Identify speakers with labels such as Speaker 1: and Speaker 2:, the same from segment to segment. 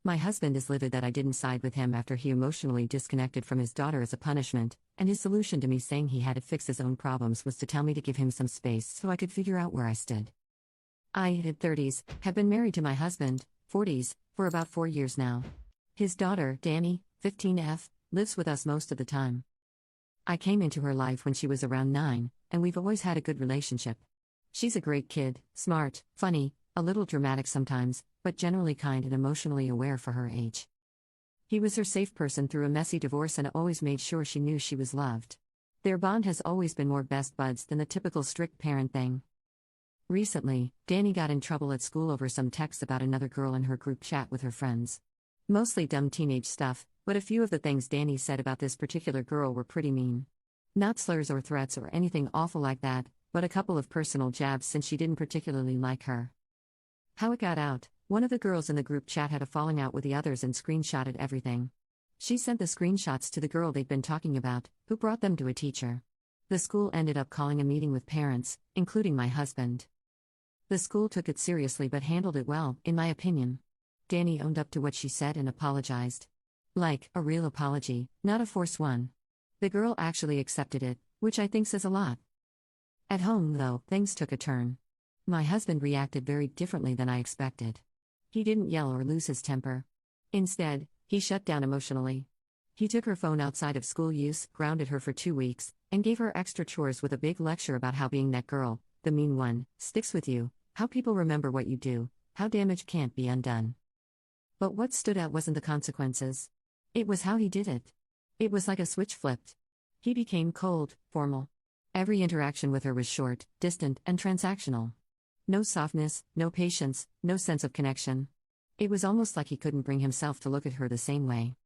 Speaker 1: My husband is livid that I didn't side with him after he emotionally disconnected from his daughter as a punishment, and his solution to me saying he had to fix his own problems was to tell me to give him some space so I could figure out where I stood. I, in 30s, have been married to my husband, 40s, for about 4 years now. His daughter, Danny, 15F, lives with us most of the time. I came into her life when she was around 9, and we've always had a good relationship. She's a great kid, smart, funny, a little dramatic sometimes, but generally kind and emotionally aware for her age. He was her safe person through a messy divorce and always made sure she knew she was loved. Their bond has always been more best buds than the typical strict parent thing. Recently, Danny got in trouble at school over some text about another girl in her group chat with her friends. Mostly dumb teenage stuff, but a few of the things Danny said about this particular girl were pretty mean. Not slurs or threats or anything awful like that, but a couple of personal jabs since she didn't particularly like her. How it got out: one of the girls in the group chat had a falling out with the others and screenshotted everything. She sent the screenshots to the girl they'd been talking about, who brought them to a teacher. The school ended up calling a meeting with parents, including my husband. The school took it seriously but handled it well, in my opinion. Danny owned up to what she said and apologized. Like, a real apology, not a forced one. The girl actually accepted it, which I think says a lot. At home, though, things took a turn. My husband reacted very differently than I expected. He didn't yell or lose his temper. Instead, he shut down emotionally. He took her phone outside of school use, grounded her for 2 weeks, and gave her extra chores with a big lecture about how being that girl, the mean one, sticks with you, how people remember what you do, how damage can't be undone. But what stood out wasn't the consequences. It was how he did it. It was like a switch flipped. He became cold, formal. Every interaction with her was short, distant, and transactional. No softness, no patience, no sense of connection. It was almost like he couldn't bring himself to look at her the same way.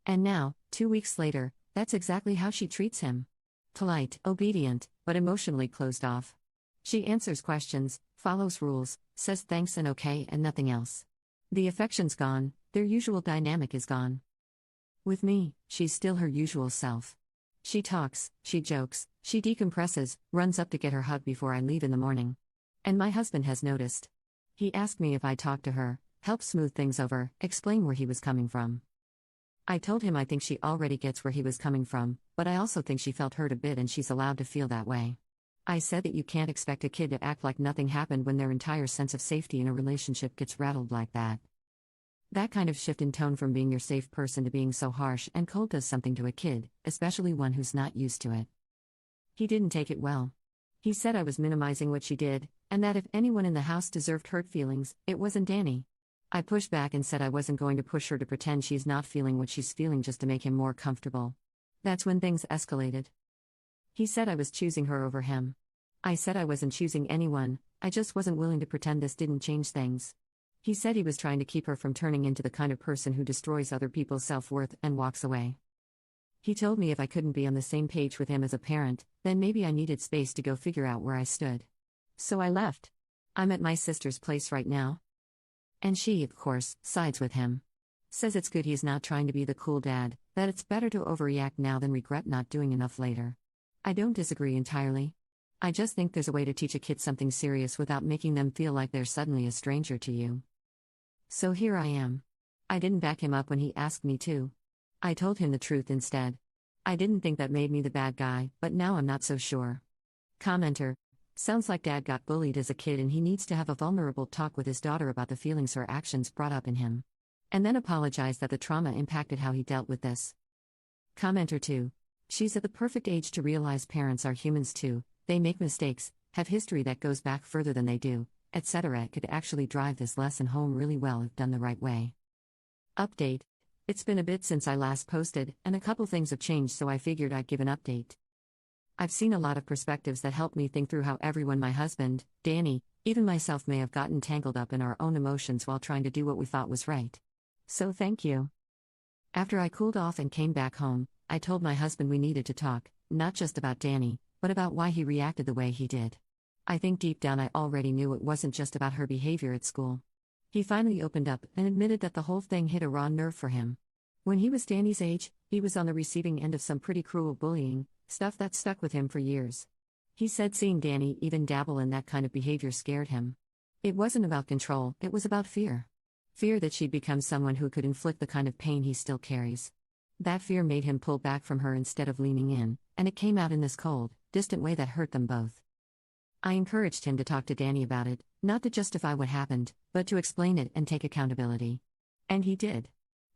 Speaker 1: And now, 2 weeks later, that's exactly how she treats him. Polite, obedient, but emotionally closed off. She answers questions, follows rules, says thanks and okay and nothing else. The affection's gone, their usual dynamic is gone. With me, she's still her usual self. She talks, she jokes, she decompresses, runs up to get her hug before I leave in the morning. And my husband has noticed. He asked me if I talked to her, help smooth things over, explain where he was coming from. I told him I think she already gets where he was coming from, but I also think she felt hurt a bit and she's allowed to feel that way. I said that you can't expect a kid to act like nothing happened when their entire sense of safety in a relationship gets rattled like that. That kind of shift in tone from being your safe person to being so harsh and cold does something to a kid, especially one who's not used to it. He didn't take it well. He said I was minimizing what she did, and that if anyone in the house deserved hurt feelings, it wasn't Danny. I pushed back and said I wasn't going to push her to pretend she's not feeling what she's feeling just to make him more comfortable. That's when things escalated. He said I was choosing her over him. I said I wasn't choosing anyone, I just wasn't willing to pretend this didn't change things. He said he was trying to keep her from turning into the kind of person who destroys other people's self-worth and walks away. He told me if I couldn't be on the same page with him as a parent, then maybe I needed space to go figure out where I stood. So I left. I'm at my sister's place right now. And she, of course, sides with him. Says it's good he's not trying to be the cool dad, that it's better to overreact now than regret not doing enough later. I don't disagree entirely. I just think there's a way to teach a kid something serious without making them feel like they're suddenly a stranger to you. So here I am. I didn't back him up when he asked me to. I told him the truth instead. I didn't think that made me the bad guy, but now I'm not so sure. Commenter: sounds like dad got bullied as a kid and he needs to have a vulnerable talk with his daughter about the feelings her actions brought up in him. And then apologize that the trauma impacted how he dealt with this. Commenter 2: she's at the perfect age to realize parents are humans too, they make mistakes, have history that goes back further than they do, etc. It could actually drive this lesson home really well if done the right way. Update: it's been a bit since I last posted, and a couple things have changed, so I figured I'd give an update. I've seen a lot of perspectives that help me think through how everyone, my husband, Danny, even myself, may have gotten tangled up in our own emotions while trying to do what we thought was right. So thank you. After I cooled off and came back home, I told my husband we needed to talk, not just about Danny, but about why he reacted the way he did. I think deep down I already knew it wasn't just about her behavior at school. He finally opened up and admitted that the whole thing hit a raw nerve for him. When he was Danny's age, he was on the receiving end of some pretty cruel bullying, stuff that stuck with him for years. He said seeing Danny even dabble in that kind of behavior scared him. It wasn't about control, it was about fear. Fear that she'd become someone who could inflict the kind of pain he still carries. That fear made him pull back from her instead of leaning in, and it came out in this cold, distant way that hurt them both. I encouraged him to talk to Danny about it, not to justify what happened, but to explain it and take accountability. And he did.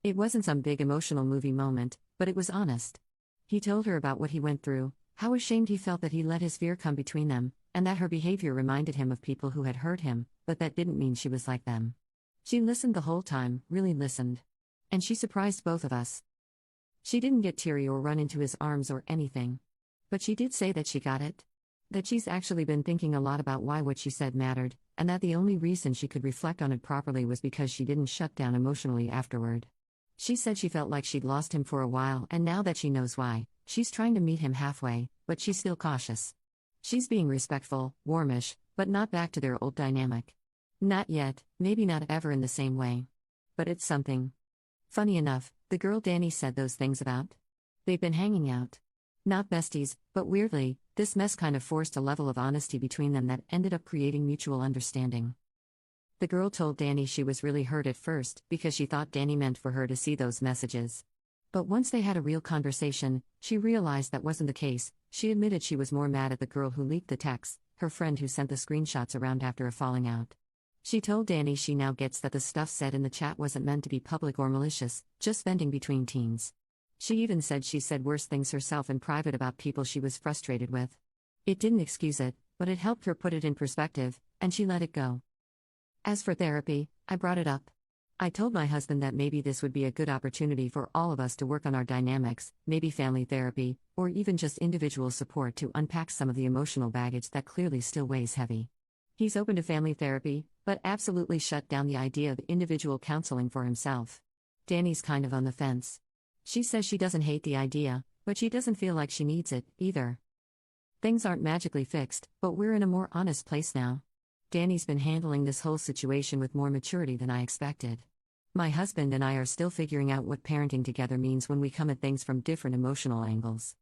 Speaker 1: It wasn't some big emotional movie moment, but it was honest. He told her about what he went through, how ashamed he felt that he let his fear come between them, and that her behavior reminded him of people who had hurt him, but that didn't mean she was like them. She listened the whole time, really listened. And she surprised both of us. She didn't get teary or run into his arms or anything. But she did say that she got it. That she's actually been thinking a lot about why what she said mattered, and that the only reason she could reflect on it properly was because she didn't shut down emotionally afterward. She said she felt like she'd lost him for a while, and now that she knows why, she's trying to meet him halfway, but she's still cautious. She's being respectful, warmish, but not back to their old dynamic. Not yet, maybe not ever in the same way. But it's something. Funny enough, the girl Danny said those things about? They've been hanging out. Not besties, but weirdly, this mess kind of forced a level of honesty between them that ended up creating mutual understanding. The girl told Danny she was really hurt at first because she thought Danny meant for her to see those messages. But once they had a real conversation, she realized that wasn't the case. She admitted she was more mad at the girl who leaked the texts, her friend who sent the screenshots around after a falling out. She told Danny she now gets that the stuff said in the chat wasn't meant to be public or malicious, just venting between teens. She even said she said worse things herself in private about people she was frustrated with. It didn't excuse it, but it helped her put it in perspective, and she let it go. As for therapy, I brought it up. I told my husband that maybe this would be a good opportunity for all of us to work on our dynamics, maybe family therapy, or even just individual support to unpack some of the emotional baggage that clearly still weighs heavy. He's open to family therapy, but absolutely shut down the idea of individual counseling for himself. Danny's kind of on the fence. She says she doesn't hate the idea, but she doesn't feel like she needs it, either. Things aren't magically fixed, but we're in a more honest place now. Danny's been handling this whole situation with more maturity than I expected. My husband and I are still figuring out what parenting together means when we come at things from different emotional angles.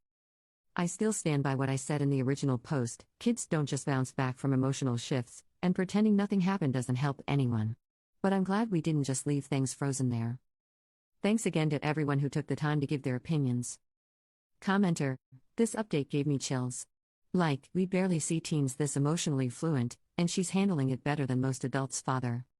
Speaker 1: I still stand by what I said in the original post: kids don't just bounce back from emotional shifts, and pretending nothing happened doesn't help anyone. But I'm glad we didn't just leave things frozen there. Thanks again to everyone who took the time to give their opinions. Commenter: this update gave me chills. Like, we barely see teens this emotionally fluent, and she's handling it better than most adults' father.